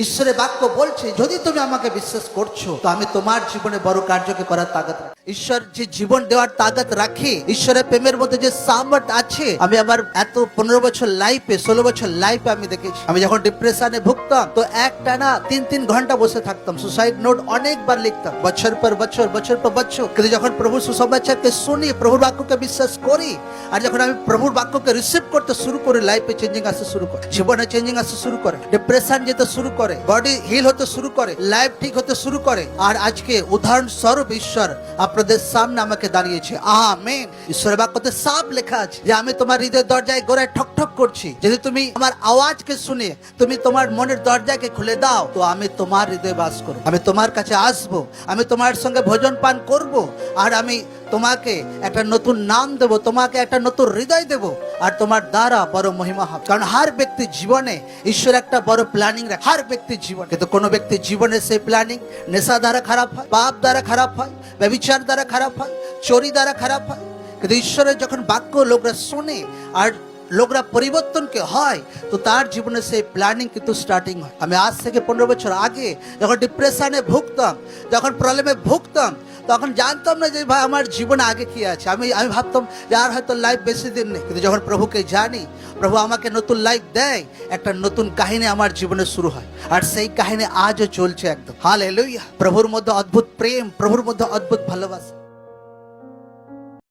ঈশ্বরের বাক্য বলছে যদি তুমি আমাকে বিশ্বাস করছো তো আমি তোমার জীবনে বড় কার্যকে করার তাগত রাখি। ঈশ্বর যে জীবন দেওয়ার তাগত রাখে, ঈশ্বরের প্রেমের মধ্যে যে সামর্থ্য আছে, আমি আমার এত 15 বছর লাইফে 16 বছর লাইফে আমি দেখেছি। আমি যখন ডিপ্রেশনে ভুগতাম তো একটানা 3-3 ঘন্টা বসে থাকতাম, সুসাইড নোট অনেকবার লিখতাম, বছর পর বছর বছর পর বছর। কিন্তু যখন প্রভুর সুসমাচারকে শুনি, প্রভুর বাক্যকে বিশ্বাস করি, আর যখন আমি প্রভুর বাক্যকে রিসিভ করতে শুরু করি, লাইফে চেঞ্জিং আসতে শুরু করে, জীবনে চেঞ্জিং আসতে শুরু করে, ডিপ্রেশন যেতে শুরু করে, বডি হিল হতে শুরু করে, লাইফ ঠিক হতে শুরু করে। আর আজকে উদাহরণস্বরূপ ঈশ্বর আপনাদের সামনে আমাকে দাঁড়িয়েছে। আমেন। ঈশ্বরের বাক্যতে সাফ লেখা আছে যে আমি তোমার হৃদয়ের দরজায় গোড়ায় ঠক ঠক করছি, যদি তুমি আমার আওয়াজকে শুনে তুমি তোমার মনের দরজাকে খুলে দাও তো আমি তোমার হৃদয়ে বাস করব, আমি তোমার কাছে আসবো, আমি তোমার সঙ্গে ভোজন পান করব, আর আমি তোমাকে একটা নতুন নাম দেব, তোমাকে একটা নতুন হৃদয় দেব, আর তোমার দ্বারা বড় মহিমা হবে। কারণ হার ব্যক্তির জীবনে ঈশ্বর একটা বড় প্ল্যানিং রাখে, হার ব্যক্তির জীবন। কিন্তু কোনো ব্যক্তির জীবনে সেই প্ল্যানিং নেশা দ্বারা খারাপ হয়, পাপ দ্বারা খারাপ হয়, ব্যভিচার দ্বারা খারাপ হয়, চোরি দ্বারা খারাপ হয়। কিন্তু ঈশ্বরের যখন বাক্য লোকরা শোনে আর লোকরা পরিবর্তনকে হয় তো তার জীবনে সেই প্ল্যানিং কিন্তু স্টার্টিং হয়। আমি আজ থেকে 15 বছর আগে যখন ডিপ্রেশনে ভুগতাম, যখন প্রবলেমে ভুগতাম, তখন জানতাম না যে ভাই আমার জীবনে আগে কি আছে। আমি ভাবতাম যে আর হয়তো লাইফ বেশি দিন নেই। কিন্তু যখন প্রভুকে জানি, প্রভু আমাকে নতুন লাইফ দেয়, একটা নতুন কাহিনী আমার জীবনে শুরু হয়, আর সেই কাহিনী আজও চলছে একদম। হালেলুয়া। প্রভুর মধ্যে অদ্ভুত প্রেম, প্রভুর মধ্যে অদ্ভুত ভালোবাসা।